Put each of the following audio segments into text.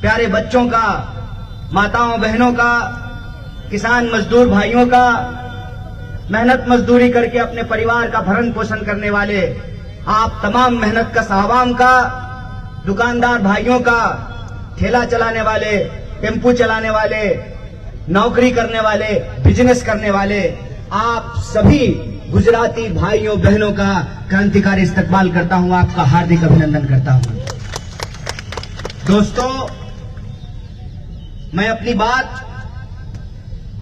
प्यारे बच्चों का, माताओं बहनों का, किसान मजदूर भाइयों का, मेहनत मजदूरी करके अपने परिवार का भरण पोषण करने वाले आप तमाम मेहनत का साहबाम का, दुकानदार भाइयों का, ठेला चलाने वाले, टेम्पू चलाने वाले, नौकरी करने वाले, बिजनेस करने वाले, आप सभी गुजराती भाइयों बहनों का क्रांतिकारी इस्तकबाल करता हूं, आपका हार्दिक अभिनंदन करता हूं। दोस्तों, मैं अपनी बात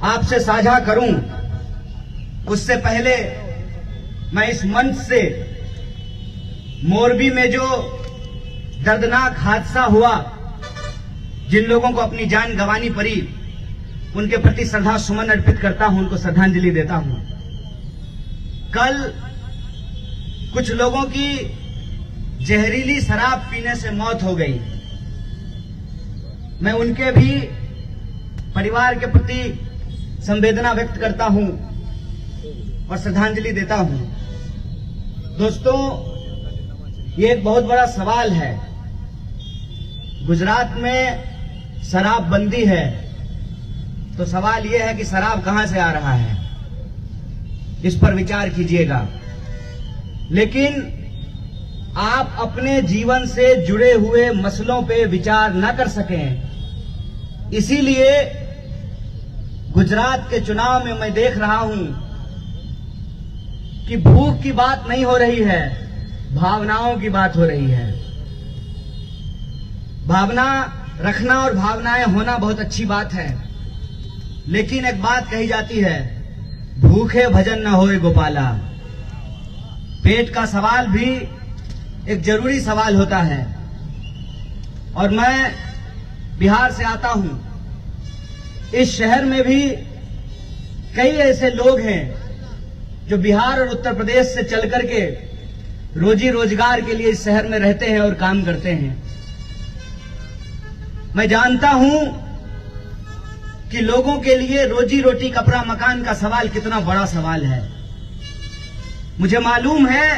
आपसे साझा करूं उससे पहले मैं इस मंच से मोरबी में जो दर्दनाक हादसा हुआ, जिन लोगों को अपनी जान गंवानी पड़ी, उनके प्रति श्रद्धा सुमन अर्पित करता हूं, उनको श्रद्धांजलि देता हूं। कल कुछ लोगों की जहरीली शराब पीने से मौत हो गई। मैं उनके भी परिवार के प्रति संवेदना व्यक्त करता हूं और श्रद्धांजलि देता हूं। दोस्तों, ये एक बहुत बड़ा सवाल है। गुजरात में शराबबंदी है, तो सवाल यह है कि शराब कहां से आ रहा है, इस पर विचार कीजिएगा। लेकिन आप अपने जीवन से जुड़े हुए मसलों पे विचार न कर सकें, इसीलिए गुजरात के चुनाव में मैं देख रहा हूं कि भूख की बात नहीं हो रही है, भावनाओं की बात हो रही है। भावना रखना और भावनाएं होना बहुत अच्छी बात है, लेकिन एक बात कही जाती है, भूखे भजन न होए गोपाला। पेट का सवाल भी एक जरूरी सवाल होता है। और मैं बिहार से आता हूं, इस शहर में भी कई ऐसे लोग हैं जो बिहार और उत्तर प्रदेश से चल करके रोजी रोजगार के लिए इस शहर में रहते हैं और काम करते हैं। मैं जानता हूं कि लोगों के लिए रोजी रोटी कपड़ा मकान का सवाल कितना बड़ा सवाल है। मुझे मालूम है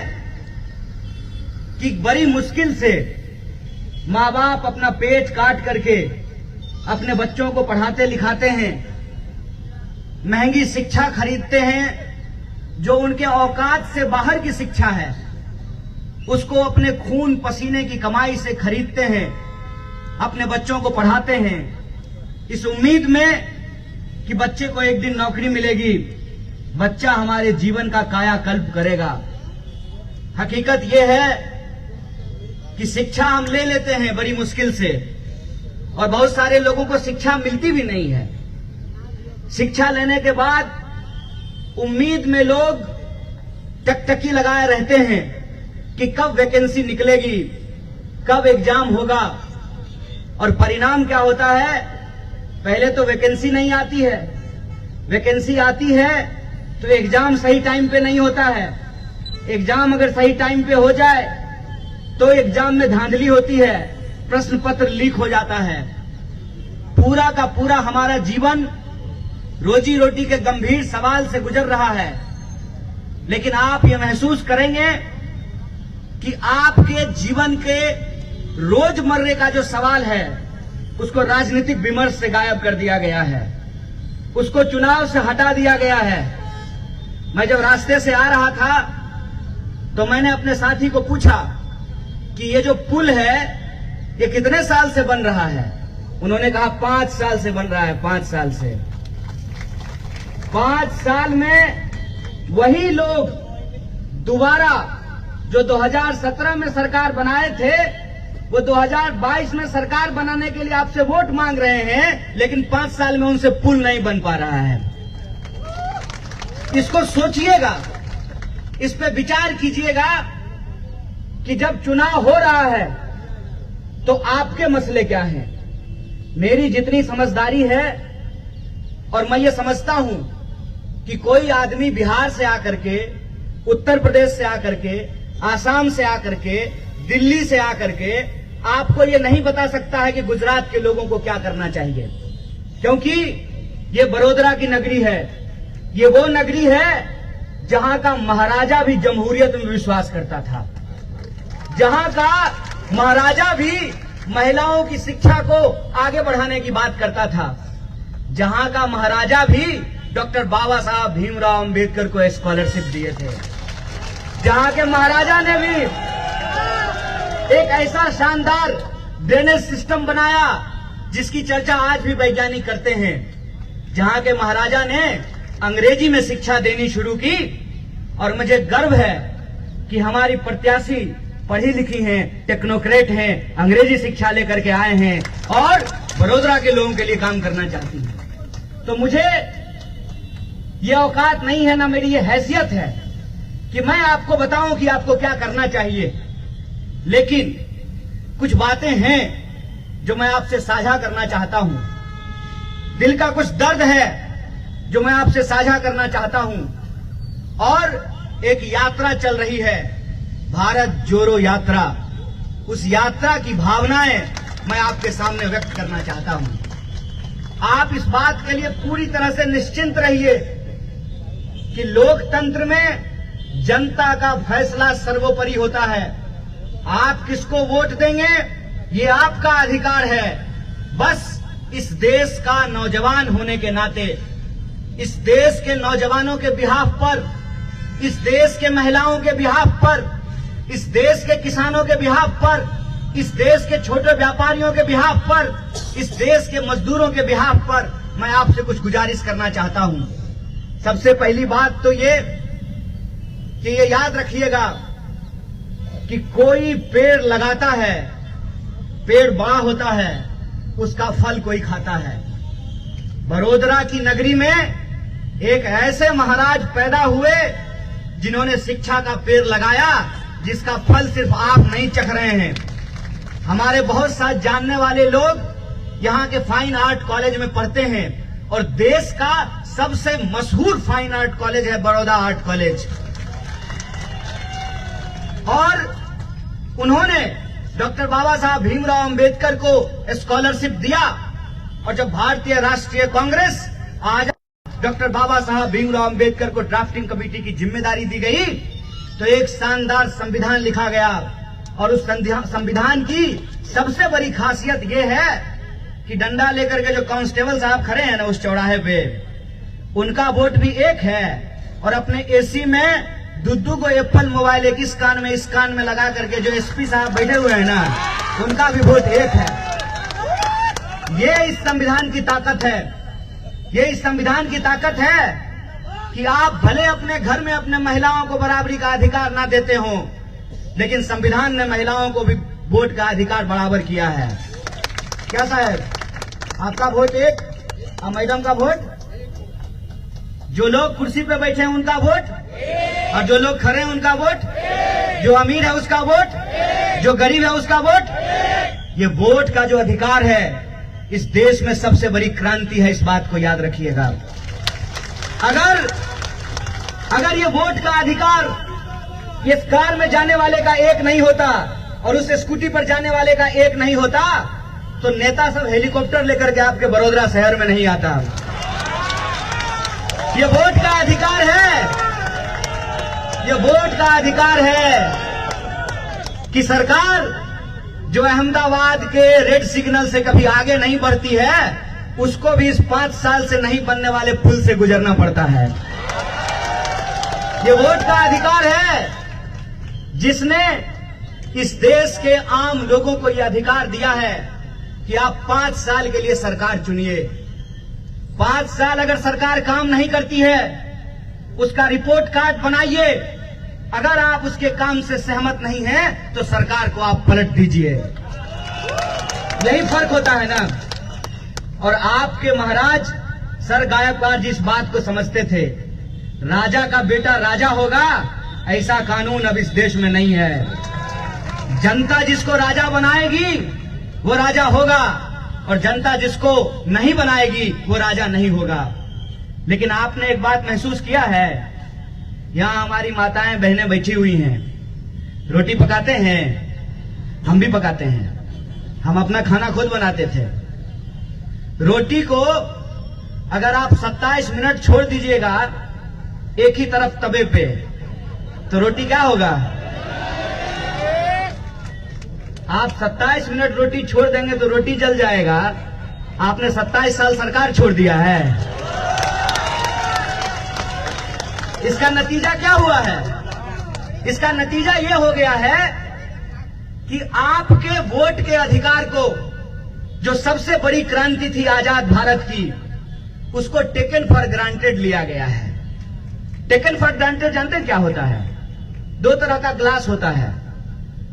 कि बड़ी मुश्किल से माँ बाप अपना पेट काट करके अपने बच्चों को पढ़ाते लिखाते हैं, महंगी शिक्षा खरीदते हैं, जो उनके औकात से बाहर की शिक्षा है उसको अपने खून पसीने की कमाई से खरीदते हैं, अपने बच्चों को पढ़ाते हैं, इस उम्मीद में कि बच्चे को एक दिन नौकरी मिलेगी, बच्चा हमारे जीवन का कायाकल्प करेगा। हकीकत यह है कि शिक्षा हम ले लेते हैं बड़ी मुश्किल से, और बहुत सारे लोगों को शिक्षा मिलती भी नहीं है। शिक्षा लेने के बाद उम्मीद में लोग टकटकी लगाए रहते हैं कि कब वैकेंसी निकलेगी, कब एग्जाम होगा, और परिणाम क्या होता है? पहले तो वैकेंसी नहीं आती है, वैकेंसी आती है तो एग्जाम सही टाइम पे नहीं होता है। एग्जाम अगर सही टाइम पे हो जाए तो एग्जाम में धांधली होती है, प्रश्न पत्र लीक हो जाता है। पूरा का पूरा हमारा जीवन रोजी रोटी के गंभीर सवाल से गुजर रहा है। लेकिन आप ये महसूस करेंगे कि आपके जीवन के रोजमर्रे का जो सवाल है उसको राजनीतिक विमर्श से गायब कर दिया गया है, उसको चुनाव से हटा दिया गया है। मैं जब रास्ते से आ रहा था तो मैंने अपने साथी को पूछा कि ये जो पुल है ये कितने साल से बन रहा है? उन्होंने कहा 5 साल से बन रहा है। 5 साल से, 5 साल में वही लोग दोबारा जो 2017 में सरकार बनाए थे वो 2022 में सरकार बनाने के लिए आपसे वोट मांग रहे हैं, लेकिन 5 साल में उनसे पुल नहीं बन पा रहा है। इसको सोचिएगा, इस पे विचार कीजिएगा कि जब चुनाव हो रहा है तो आपके मसले क्या हैं। मेरी जितनी समझदारी है, और मैं ये समझता हूं कि कोई आदमी बिहार से आकर के, उत्तर प्रदेश से आकर के, आसाम से आकर के, दिल्ली से आकर के आपको ये नहीं बता सकता है कि गुजरात के लोगों को क्या करना चाहिए, क्योंकि ये बड़ोदरा की नगरी है। ये वो नगरी है जहां का महाराजा भी जमहूरियत में विश्वास करता था, जहां का महाराजा भी महिलाओं की शिक्षा को आगे बढ़ाने की बात करता था। जहां का महाराजा भी डॉक्टर बाबा साहब भीमराव अंबेडकर को स्कॉलरशिप दिए थे। जहां के महाराजा ने भी एक ऐसा शानदार ड्रेनेज सिस्टम बनाया जिसकी चर्चा आज भी वैज्ञानिक करते हैं। जहां के महाराजा ने अंग्रेजी में शिक्षा देनी शुरू की और मुझे गर्व है कि हमारी प्रत्याशी पढ़ी लिखी हैं, टेक्नोक्रेट हैं, अंग्रेजी शिक्षा लेकर के आए हैं और बड़ोदरा के लोगों के लिए काम करना चाहती हैं। तो मुझे ये औकात नहीं है, ना मेरी ये हैसियत है कि मैं आपको बताऊं कि आपको क्या करना चाहिए, लेकिन कुछ बातें हैं जो मैं आपसे साझा करना चाहता हूं। दिल का कुछ दर्द है जो मैं आपसे साझा करना चाहता हूं। और एक यात्रा चल रही है, भारत जोड़ो यात्रा। उस यात्रा की भावनाएं मैं आपके सामने व्यक्त करना चाहता हूं। आप इस बात के लिए पूरी तरह से निश्चिंत रहिए कि लोकतंत्र में जनता का फैसला सर्वोपरि होता है। आप किसको वोट देंगे ये आपका अधिकार है। बस इस देश का नौजवान होने के नाते, इस देश के नौजवानों के बिहाफ पर, इस देश के महिलाओं के बिहाफ पर, इस देश के किसानों के बिहाफ पर, इस देश के छोटे व्यापारियों के बिहाफ पर, इस देश के मजदूरों के बिहाफ पर मैं आपसे कुछ गुजारिश करना चाहता हूं। सबसे पहली बात तो ये कि ये याद रखिएगा कि कोई पेड़ लगाता है, पेड़ बड़ा होता है, उसका फल कोई खाता है। बड़ोदरा की नगरी में एक ऐसे महाराज पैदा हुए जिन्होंने शिक्षा का पेड़ लगाया, जिसका फल सिर्फ आप नहीं चख रहे हैं। हमारे बहुत सारे जानने वाले लोग यहाँ के फाइन आर्ट कॉलेज में पढ़ते हैं और देश का सबसे मशहूर फाइन आर्ट कॉलेज है बड़ौदा आर्ट कॉलेज। और उन्होंने डॉक्टर बाबा साहब भीमराव अंबेडकर को स्कॉलरशिप दिया और जब भारतीय राष्ट्रीय कांग्रेस आज डॉक्टर बाबा साहब भीमराव अंबेडकर को ड्राफ्टिंग कमेटी की जिम्मेदारी दी गई तो एक शानदार संविधान लिखा गया। और उस संविधान की सबसे बड़ी खासियत यह है कि डंडा लेकर के जो कांस्टेबल साहब खड़े हैं ना उस चौराहे पे, उनका वोट भी एक है और अपने एसी में दुद्दू को एप्पल मोबाइल एक इस कान में लगा करके जो एसपी साहब बैठे हुए हैं ना, उनका भी वोट एक है। ये इस संविधान की ताकत है। ये इस संविधान की ताकत है कि आप भले अपने घर में अपने महिलाओं को बराबरी का अधिकार ना देते हो, लेकिन संविधान ने महिलाओं को भी वोट का अधिकार बराबर किया है। क्या साहब, आपका वोट एक और मैडम का वोट, जो लोग कुर्सी पे बैठे हैं उनका वोट और जो लोग खड़े हैं उनका वोट, जो अमीर है उसका वोट, जो गरीब है उसका वोट। ये वोट का जो अधिकार है इस देश में सबसे बड़ी क्रांति है, इस बात को याद रखिएगा। अगर ये वोट का अधिकार इस कार में जाने वाले का एक नहीं होता और उस स्कूटी पर जाने वाले का एक नहीं होता तो नेता सब हेलीकॉप्टर लेकर के आपके बड़ोदरा शहर में नहीं आता। ये वोट का अधिकार है, ये वोट का अधिकार है कि सरकार जो अहमदाबाद के रेड सिग्नल से कभी आगे नहीं बढ़ती है, उसको भी इस 5 साल से नहीं बनने वाले पुल से गुजरना पड़ता है। ये वोट का अधिकार है जिसने इस देश के आम लोगों को यह अधिकार दिया है कि आप 5 साल के लिए सरकार चुनिए। 5 साल अगर सरकार काम नहीं करती है, उसका रिपोर्ट कार्ड बनाइए। अगर आप उसके काम से सहमत नहीं हैं, तो सरकार को आप पलट दीजिए। यही फर्क होता है ना। और आपके महाराज सर गायकवाड़ जी इस बात को समझते थे, राजा का बेटा राजा होगा, ऐसा कानून अब इस देश में नहीं है। जनता जिसको राजा बनाएगी वो राजा होगा और जनता जिसको नहीं बनाएगी वो राजा नहीं होगा। लेकिन आपने एक बात महसूस किया है, यहां हमारी माताएं बहनें बैठी हुई हैं, रोटी पकाते हैं, हम भी पकाते हैं, हम अपना खाना खुद बनाते थे। रोटी को अगर आप 27 मिनट छोड़ दीजिएगा एक ही तरफ तवे पे, तो रोटी क्या होगा? आप 27 मिनट रोटी छोड़ देंगे तो रोटी जल जाएगा। आपने 27 साल सरकार छोड़ दिया है। इसका नतीजा क्या हुआ है? इसका नतीजा यह हो गया है कि आपके वोट के अधिकार को, जो सबसे बड़ी क्रांति थी आजाद भारत की, उसको टेकन फॉर ग्रांटेड लिया गया है। टेकन फॉर ग्रांटेड जानते हैं क्या होता है? दो तरह का ग्लास होता है,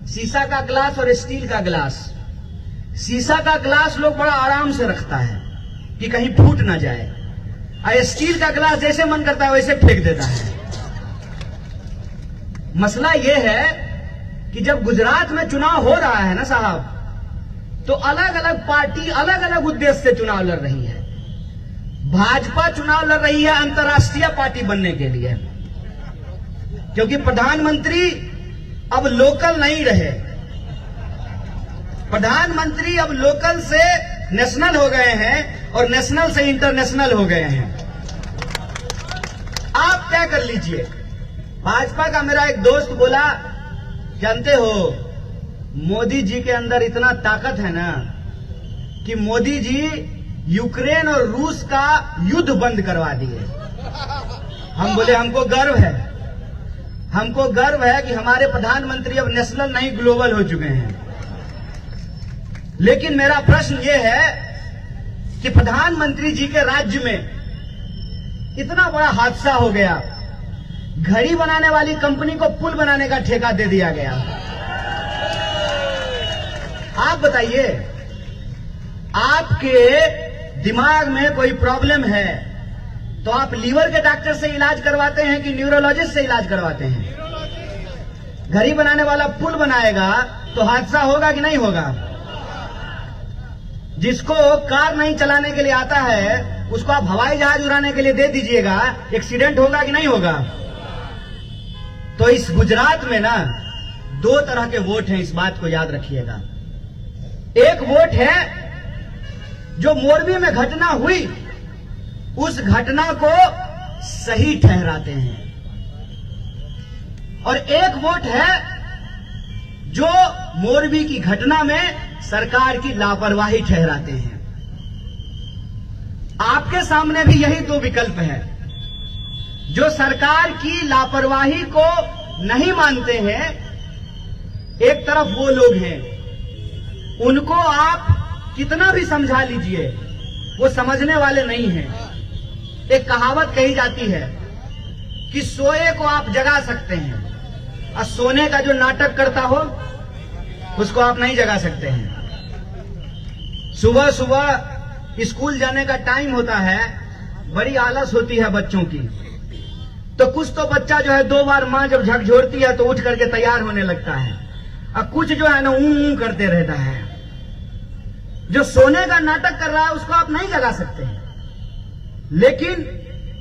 शीशा का ग्लास और स्टील का ग्लास। शीशा का ग्लास लोग बड़ा आराम से रखता है कि कहीं फूट ना जाए, और स्टील का ग्लास जैसे मन करता है वैसे फेंक देता है। मसला यह है कि जब गुजरात में चुनाव हो रहा है ना साहब, तो अलग अलग पार्टी अलग अलग उद्देश्य से चुनाव लड़ रही है। भाजपा चुनाव लड़ रही है अंतर्राष्ट्रीय पार्टी बनने के लिए, क्योंकि प्रधानमंत्री अब लोकल नहीं रहे। प्रधानमंत्री अब लोकल से नेशनल हो गए हैं और नेशनल से इंटरनेशनल हो गए हैं। आप क्या कर लीजिए। भाजपा का मेरा एक दोस्त बोला, जानते हो मोदी जी के अंदर इतना ताकत है ना कि मोदी जी यूक्रेन और रूस का युद्ध बंद करवा दिए। हम बोले हमको गर्व है, हमको गर्व है कि हमारे प्रधानमंत्री अब नेशनल नहीं ग्लोबल हो चुके हैं। लेकिन मेरा प्रश्न यह है कि प्रधानमंत्री जी के राज्य में इतना बड़ा हादसा हो गया, घड़ी बनाने वाली कंपनी को पुल बनाने का ठेका दे दिया गया। आप बताइए, आपके दिमाग में कोई प्रॉब्लम है तो आप लीवर के डॉक्टर से इलाज करवाते हैं कि न्यूरोलॉजिस्ट से इलाज करवाते हैं? घड़ी बनाने वाला पुल बनाएगा तो हादसा होगा कि नहीं होगा? जिसको कार नहीं चलाने के लिए आता है उसको आप हवाई जहाज उड़ाने के लिए दे दीजिएगा, एक्सीडेंट होगा कि नहीं होगा? तो इस गुजरात में ना दो तरह के वोट हैं, इस बात को याद रखिएगा। एक वोट है जो मोरबी में घटना हुई उस घटना को सही ठहराते हैं, और एक वोट है जो मोरबी की घटना में सरकार की लापरवाही ठहराते हैं। आपके सामने भी यही दो विकल्प है। जो सरकार की लापरवाही को नहीं मानते हैं, एक तरफ वो लोग हैं, उनको आप कितना भी समझा लीजिए वो समझने वाले नहीं हैं। एक कहावत कही जाती है कि सोए को आप जगा सकते हैं और सोने का जो नाटक करता हो उसको आप नहीं जगा सकते हैं। सुबह सुबह स्कूल जाने का टाइम होता है, बड़ी आलस होती है बच्चों की, तो कुछ तो बच्चा जो है दो बार मां जब झकझोरती है तो उठ करके तैयार होने लगता है, और कुछ जो है ना ऊं करते रहता है। जो सोने का नाटक कर रहा है उसको आप नहीं जगा सकते हैं, लेकिन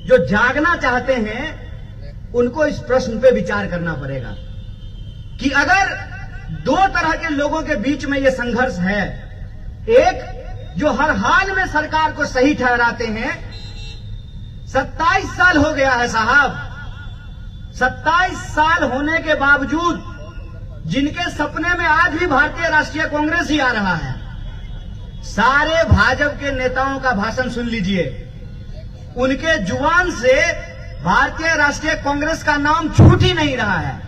जो जागना चाहते हैं उनको इस प्रश्न पे विचार करना पड़ेगा कि अगर दो तरह के लोगों के बीच में यह संघर्ष है, एक जो हर हाल में सरकार को सही ठहराते हैं। 27 साल हो गया है साहब, 27 साल होने के बावजूद जिनके सपने में आज भी भारतीय राष्ट्रीय कांग्रेस ही आ रहा है, सारे भाजपा के नेताओं का भाषण सुन लीजिए, उनके जुबान से भारतीय राष्ट्रीय कांग्रेस का नाम छूट ही नहीं रहा है।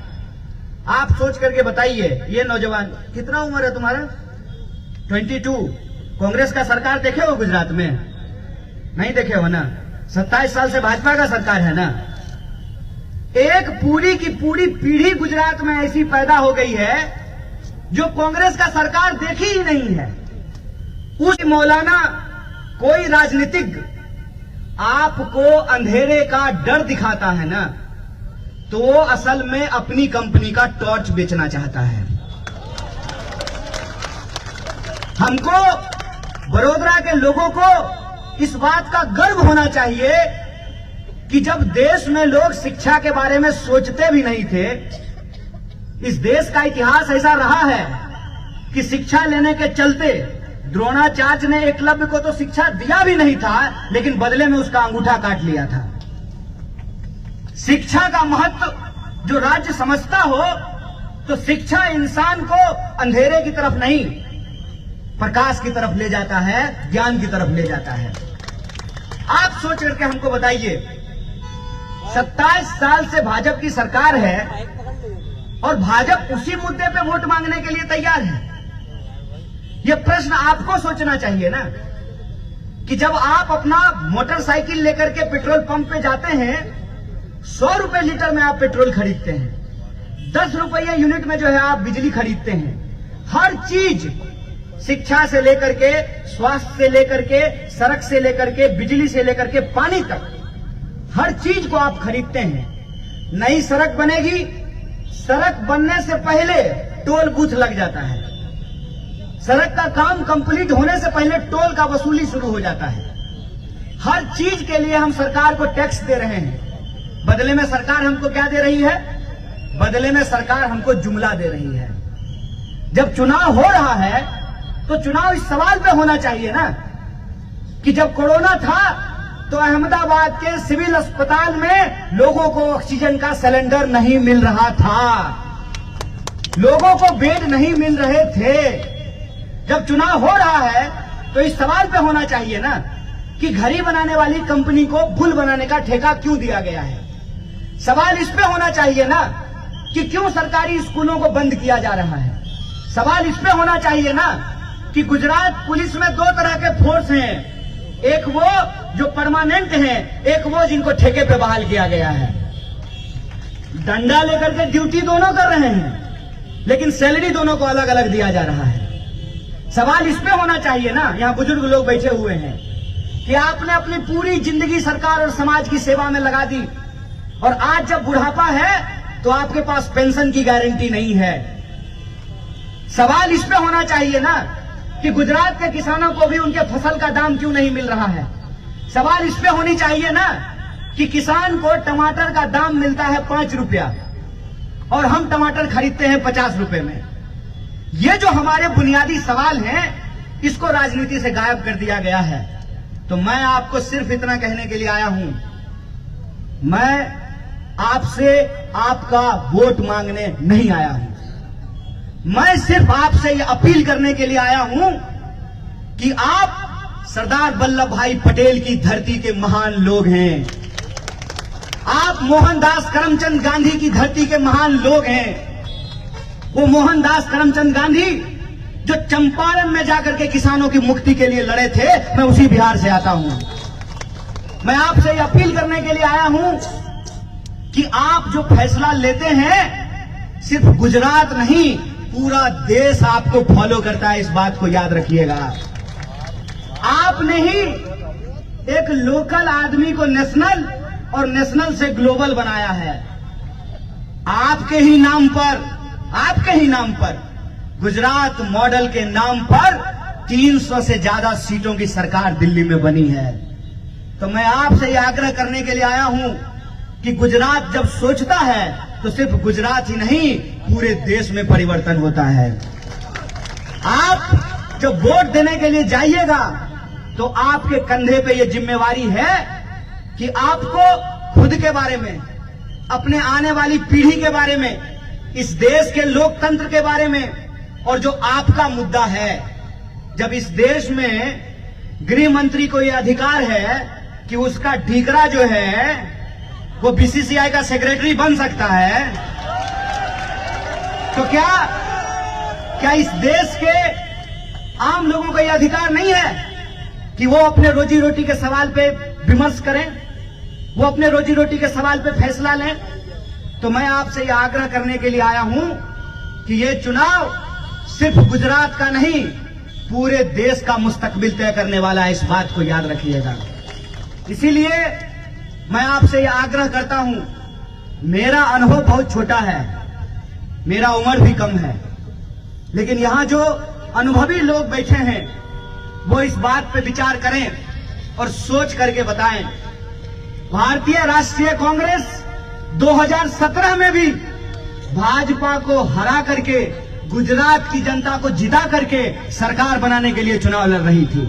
आप सोच करके बताइए, ये नौजवान, कितना उम्र है तुम्हारा? 22। कांग्रेस का सरकार देखे हो गुजरात में? नहीं देखे हो ना। 27 साल से भाजपा का सरकार है ना। एक पूरी की पूरी पीढ़ी गुजरात में ऐसी पैदा हो गई है जो कांग्रेस का सरकार देखी ही नहीं है। उस मौलाना कोई राजनीतिक आपको अंधेरे का डर दिखाता है ना, तो वो असल में अपनी कंपनी का टॉर्च बेचना चाहता है। हमको, बड़ोदरा के लोगों को इस बात का गर्व होना चाहिए कि जब देश में लोग शिक्षा के बारे में सोचते भी नहीं थे, इस देश का इतिहास ऐसा रहा है कि शिक्षा लेने के चलते द्रोणाचार्य ने एकलव्य को तो शिक्षा दिया भी नहीं था, लेकिन बदले में उसका अंगूठा काट लिया था। शिक्षा का महत्व जो राज्य समझता हो तो शिक्षा इंसान को अंधेरे की तरफ नहीं, प्रकाश की तरफ ले जाता है, ज्ञान की तरफ ले जाता है। आप सोच करके हमको बताइए, 27 साल से भाजपा की सरकार है और भाजपा उसी मुद्दे पे वोट मांगने के लिए तैयार है। यह प्रश्न आपको सोचना चाहिए ना, कि जब आप अपना मोटरसाइकिल लेकर के पेट्रोल पंप पे जाते हैं, 100 रुपए लीटर में आप पेट्रोल खरीदते हैं, 10 रुपये यूनिट में जो है आप बिजली खरीदते हैं। हर चीज, शिक्षा से लेकर के, स्वास्थ्य से लेकर के, सड़क से लेकर के, बिजली से लेकर के पानी तक, हर चीज को आप खरीदते हैं। नई सड़क बनेगी, सड़क बनने से पहले टोल बूथ लग जाता है। सड़क का काम कंप्लीट होने से पहले टोल का वसूली शुरू हो जाता है। हर चीज के लिए हम सरकार को टैक्स दे रहे हैं। बदले में सरकार हमको क्या दे रही है? बदले में सरकार हमको जुमला दे रही है। जब चुनाव हो रहा है तो चुनाव इस सवाल पे होना चाहिए ना, कि जब कोरोना था तो अहमदाबाद के सिविल अस्पताल में लोगों को ऑक्सीजन का सिलेंडर नहीं मिल रहा था, लोगों को बेड नहीं मिल रहे थे। जब चुनाव हो रहा है तो इस सवाल पे होना चाहिए ना, कि घड़ी बनाने वाली कंपनी को पुल बनाने का ठेका क्यों दिया गया है। सवाल इस पे होना चाहिए ना, कि क्यों सरकारी स्कूलों को बंद किया जा रहा है। सवाल इस पे होना चाहिए ना, कि गुजरात पुलिस में 2 तरह के फोर्स हैं, एक वो जो परमानेंट हैं, एक वो जिनको ठेके पे बहाल किया गया है। डंडा लेकर के ड्यूटी दोनों कर रहे हैं, लेकिन सैलरी दोनों को अलग अलग दिया जा रहा है। सवाल इस पे होना चाहिए ना, यहां बुजुर्ग लोग बैठे हुए हैं, कि आपने अपनी पूरी जिंदगी सरकार और समाज की सेवा में लगा दी, और आज जब बुढ़ापा है तो आपके पास पेंशन की गारंटी नहीं है। सवाल इस पे होना चाहिए ना, कि गुजरात के किसानों को भी उनके फसल का दाम क्यों नहीं मिल रहा है। सवाल इस पे होनी चाहिए ना, कि किसान को टमाटर का दाम मिलता है 5 रुपया और हम टमाटर खरीदते हैं 50 रुपए में। ये जो हमारे बुनियादी सवाल हैं, इसको राजनीति से गायब कर दिया गया है। तो मैं आपको सिर्फ इतना कहने के लिए आया हूं, मैं आपसे आपका वोट मांगने नहीं आया हूं। मैं सिर्फ आपसे ये अपील करने के लिए आया हूं कि आप सरदार वल्लभ भाई पटेल की धरती के महान लोग हैं। आप मोहनदास करमचंद गांधी की धरती के महान लोग हैं। वो मोहनदास करमचंद गांधी जो चंपारण में जाकर के किसानों की मुक्ति के लिए लड़े थे, मैं उसी बिहार से आता हूं। मैं आपसे ये अपील करने के लिए आया हूं कि आप जो फैसला लेते हैं, सिर्फ गुजरात नहीं, पूरा देश आपको फॉलो करता है, इस बात को याद रखिएगा। आपने ही एक लोकल आदमी को नेशनल और नेशनल से ग्लोबल बनाया है। आपके ही नाम पर गुजरात मॉडल के नाम पर 300 से ज्यादा सीटों की सरकार दिल्ली में बनी है। तो मैं आपसे यह आग्रह करने के लिए आया हूं कि गुजरात जब सोचता है तो सिर्फ गुजरात ही नहीं, पूरे देश में परिवर्तन होता है। आप जब वोट देने के लिए जाइएगा तो आपके कंधे पे यह जिम्मेवारी है कि आपको खुद के बारे में, अपने आने वाली पीढ़ी के बारे में, इस देश के लोकतंत्र के बारे में, और जो आपका मुद्दा है, जब इस देश में गृह मंत्री को यह अधिकार है कि उसका ढीकरा जो है वो बीसीसीआई का सेक्रेटरी बन सकता है, तो क्या इस देश के आम लोगों को यह अधिकार नहीं है कि वो अपने रोजी रोटी के सवाल पे विमर्श करें, वो अपने रोजी रोटी के सवाल पे फैसला लें? तो मैं आपसे यह आग्रह करने के लिए आया हूं कि ये चुनाव सिर्फ गुजरात का नहीं, पूरे देश का मुस्तकबिल तय करने वाला है, इस बात को याद रखिएगा। इसीलिए मैं आपसे यह आग्रह करता हूं, मेरा अनुभव बहुत छोटा है, मेरा उम्र भी कम है, लेकिन यहां जो अनुभवी लोग बैठे हैं वो इस बात पे विचार करें और सोच करके बताएं। भारतीय राष्ट्रीय कांग्रेस 2017 में भी भाजपा को हरा करके, गुजरात की जनता को जिता करके सरकार बनाने के लिए चुनाव लड़ रही थी।